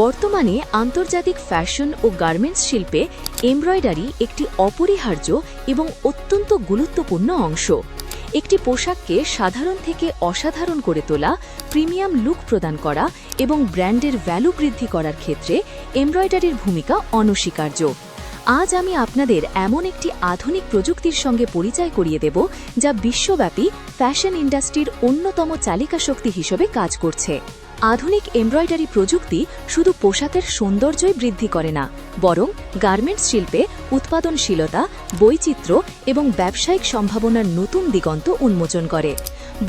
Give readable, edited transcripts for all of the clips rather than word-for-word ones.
বর্তমানে আন্তর্জাতিক ফ্যাশন ও গার্মেন্টস শিল্পে এমব্রয়ডারি একটি অপরিহার্য এবং অত্যন্ত গুরুত্বপূর্ণ অংশ। একটি পোশাককে সাধারণ থেকে অসাধারণ করে তোলা, প্রিমিয়াম লুক প্রদান করা এবং ব্র্যান্ডের ভ্যালু বৃদ্ধি করার ক্ষেত্রে এমব্রয়ডারির ভূমিকা অনস্বীকার্য। আজ আমি আপনাদের এমন একটি আধুনিক প্রযুক্তির সঙ্গে পরিচয় করিয়ে দেব যা বিশ্বব্যাপী ফ্যাশন ইন্ডাস্ট্রির অন্যতম চালিকা শক্তি হিসেবে কাজ করছে। আধুনিক এমব্রয়ডারি প্রযুক্তি শুধু পোশাকের সৌন্দর্যই বৃদ্ধি করে না, বরং গার্মেন্টস শিল্পে উৎপাদনশীলতা, বৈচিত্র্য এবং ব্যবসায়িক সম্ভাবনার নতুন দিগন্ত উন্মোচন করে।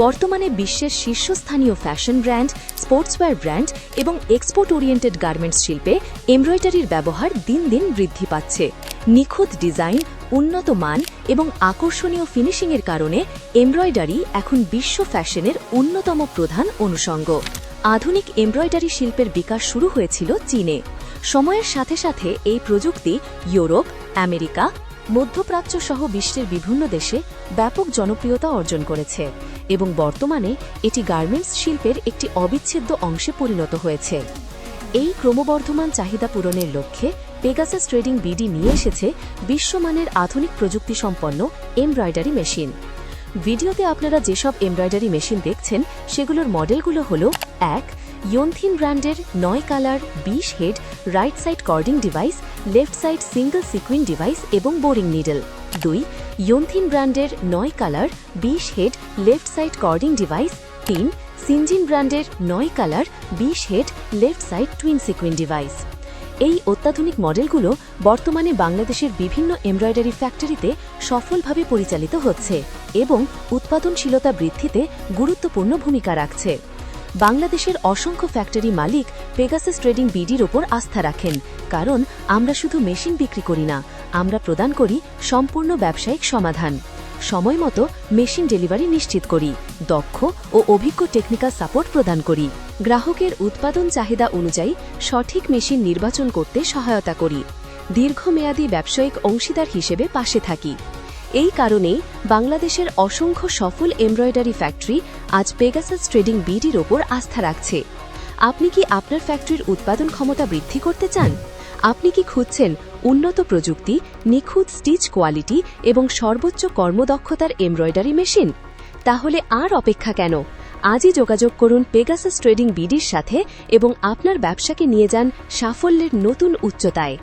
বর্তমানে বিশ্বের শীর্ষস্থানীয় ফ্যাশন ব্র্যান্ড, স্পোর্টসওয়্যার ব্র্যান্ড এবং এক্সপোর্ট ওরিয়েন্টেড গার্মেন্টস শিল্পে এমব্রয়ডারির ব্যবহার দিন দিন বৃদ্ধি পাচ্ছে। নিখুঁত ডিজাইন, উন্নত মান এবং আকর্ষণীয় ফিনিশিংয়ের কারণে এমব্রয়ডারি এখন বিশ্ব ফ্যাশনের অন্যতম প্রধান অনুষঙ্গ। আধুনিক এমব্রয়ডারি শিল্পের বিকাশ শুরু হয়েছিল চীনে। সময়ের সাথে সাথে এই প্রযুক্তি ইউরোপ, আমেরিকা, মধ্যপ্রাচ্য সহ বিশ্বের বিভিন্ন দেশে ব্যাপক জনপ্রিয়তা অর্জন করেছে এবং বর্তমানে এটি গার্মেন্টস শিল্পের একটি অবিচ্ছেদ্য অংশে পরিণত হয়েছে। এই ক্রমবর্ধমান চাহিদা পূরণের লক্ষ্যে পেগাসাস ট্রেডিং বিডি নিয়ে এসেছে বিশ্বমানের আধুনিক প্রযুক্তি সম্পন্ন এমব্রয়ডারি মেশিন। ভিডিওতে আপনারা যেসব এমব্রয়ডারি মেশিন দেখছেন সেগুলোর মডেলগুলো হল: 1. ইয়নথিন ব্র্যান্ডের 9 colour 20 head right side cording device, left side single sequin device এবং বোরিং নিডল। 2. ইয়নথিন ব্র্যান্ডের 9 colour 20 head left side cording device. 3. সিনজিন ব্র্যান্ডের 9 colour 20 head left side twin sequin device. এই অত্যাধুনিক মডেলগুলো বর্তমানে বাংলাদেশের বিভিন্ন এমব্রয়ডারি ফ্যাক্টরিতে সফলভাবে পরিচালিত হচ্ছে এবং উৎপাদনশীলতা বৃদ্ধিতে গুরুত্বপূর্ণ ভূমিকা রাখছে। বাংলাদেশের অসংখ্য ফ্যাক্টরি মালিক পেগাসাস ট্রেডিং বিডির ওপর আস্থা রাখেন, কারণ আমরা শুধু মেশিন বিক্রি করি না, আমরা প্রদান করি সম্পূর্ণ ব্যবসায়িক সমাধান। সময়মতো মেশিন ডেলিভারি নিশ্চিত করি, দক্ষ ও অভিজ্ঞ টেকনিক্যাল সাপোর্ট প্রদান করি, গ্রাহকের উৎপাদন চাহিদা অনুযায়ী সঠিক মেশিন নির্বাচন করতে সহায়তা করি, দীর্ঘমেয়াদী ব্যবসায়িক অংশীদার হিসেবে পাশে থাকি। এই কারণেই বাংলাদেশের অসংখ্য সফল এমব্রয়ডারি ফ্যাক্টরি আজ পেগাসাস ট্রেডিং বিডির ওপর আস্থা রাখছে। আপনি কি আপনার ফ্যাক্টরির উৎপাদন ক্ষমতা বৃদ্ধি করতে চান? আপনি কি খুঁজছেন উন্নত প্রযুক্তি, নিখুঁত স্টিচ কোয়ালিটি এবং সর্বোচ্চ কর্মদক্ষতার এমব্রয়ডারি মেশিন? তাহলে আর অপেক্ষা কেন? আজই যোগাযোগ করুন পেগাসাস ট্রেডিং বিডির সাথে এবং আপনার ব্যবসাকে নিয়ে যান সাফল্যের নতুন উচ্চতায়।